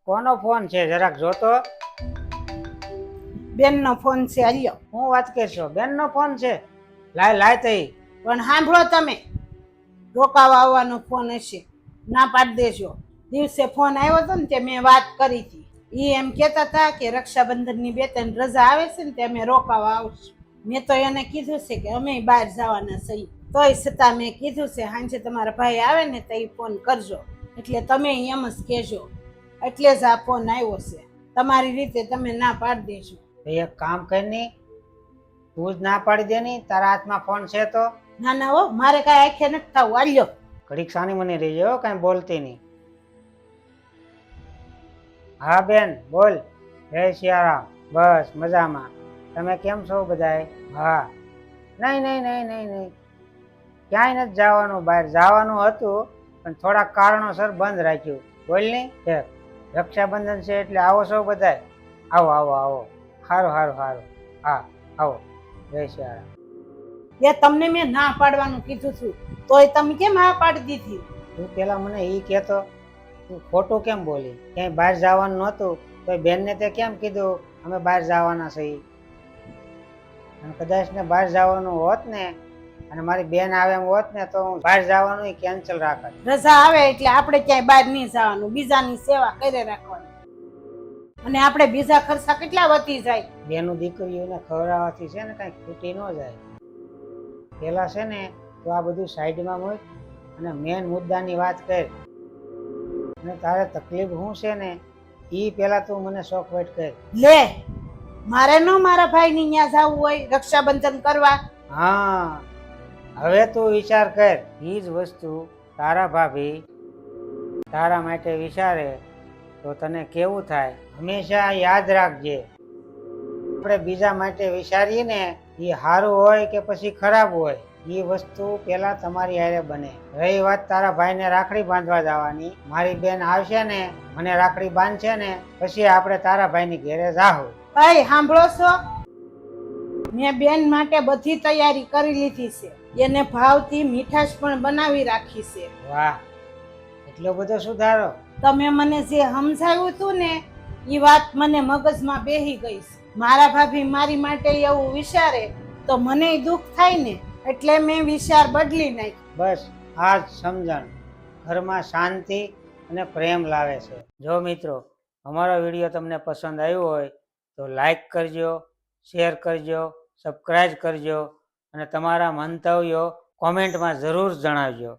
કોનો ફોન છે જરાક જોતો. બેનનો ફોન છે આલ્યો. હું વાત કરશો? બેનનો ફોન છે? લાય તઈ. પણ સાંભળો તમે, રોકાવા આવવાનો ફોન હશે, ના પાડી દેજો. દિવસે ફોન આવ્યો હતો ને તે મેં વાત કરી હતી. એ એમ કહેતા હતા કે રક્ષાબંધનની 2-3 રજા આવે છે ને તે અમે રોકાવા આવશું. મેં તો એને કીધું છે કે અમે બહાર જવાના છીએ. તોય છતાં મેં કીધું છે સાંજે તમારા ભાઈ આવે ને તો એ ફોન કરજો. એટલે તમે એમ જ કહેજો. એટલે જ આ ફોન આવ્યો છે. તમારી રીતે તમે ના પાડી દેજો. એક કામ કરની, તું જ ના પાડી દે ની. તારા હાથમાં ફોન છે તો. ના ના હો, મારે કાંઈ આંખે નથી થવું. આલ્યો. ઘડીક સાની મને રહીજો, કાંઈ બોલતી નહીં. હા બેન બોલ. જય સિયારામ. બસ મજામાં. તમે કેમ છો બધાય? હા. નહીં. ક્યાંય નથી જવાનું, બહાર જવાનું હતું પણ થોડાક કારણોસર બંધ રાખ્યું. બોલ ની. રક્ષાબંધન છે એટલે આવો છો બધાય? આવો. સારું. હા આવો. જય સિયારામ. એ તમને મેં ના પાડવાનું કીધું છું, તોય તમે કેમ હા પાડી દીધી? તું પેલા મને ઈ કહેતો, તું ખોટું કેમ બોલી? ક્યાંય બહાર જવાનું નહોતું તો બેનને તે કેમ કીધું અમે બહાર જવાના છીએ? અને કદાચ ને બહાર જવાનું હોત ને અને મારી બેન આવે એમ હોત ને તો હું બહાર જવાનું કેન્સલ રાખત. રજા આવે એટલે આપણે ક્યાંય બહાર નહીં જવાનું, બીજાની સેવા કરે રાખવાની. અને આપણે બીજા ખર્ચા કેટલા વધી જાય. બેનું દીકરીઓને ખવડાવવાથી છે ને કઈ ખૂટી ન જાય. પેલા છે ને તો આ બધું સાઈડમાં મૂક અને મેન મુદ્દાની વાત કર. અને તારે તકલીફ શું છે ને ઈ પેલા તું મને શોખવટ કર. લે, મારે નો મારા ભાઈની ન્યા જવું હોય રક્ષાબંધન કરવા? હા, હવે તું વિચાર કર. ઈ જ વસ્તુ તારા ભાભી તારા માટે વિચારે તો તને કેવું થાય? હંમેશા યાદ રાખજે, આપણે બીજા માટે વિચારીએ ને એ સારું હોય કે પછી ખરાબ હોય, એ વસ્તુ પેલા તમારી હારે બને. રહી વાત તારા ભાઈને રાખડી બાંધવા જવાની, મારી બેન આવશે ને મને રાખડી બાંધશે ને પછી આપણે તારા ભાઈની ઘેરે જાહું. ભાઈ સાંભળો છો? મેં બેન માટે બધી તૈયારી કરી લીધી છે. એને ભાવથી મીઠાશ પણ બનાવી રાખી છે. વાહ, એટલો બધો સુધારો! તમે મને જે સમજાવ્યું હતું ને એ વાત મને મગજમાં બેહી ગઈ છે. મારા ભાભી મારી માટે એવું વિચારે તો મને દુઃખ થાય ને, એટલે મેં વિચાર બદલી નાખ્યો. બસ આ જ સમજણ ઘરમાં શાંતિ અને પ્રેમ લાવે છે. જો મિત્રો અમારો વિડીયો તમને પસંદ આવ્યો હોય તો લાઈક કરજો, શેર કરજો, સબસ્ક્રાઈબ કરજો અને તમારા મંતવ્યો કોમેન્ટમાં જરૂર જણાવજો.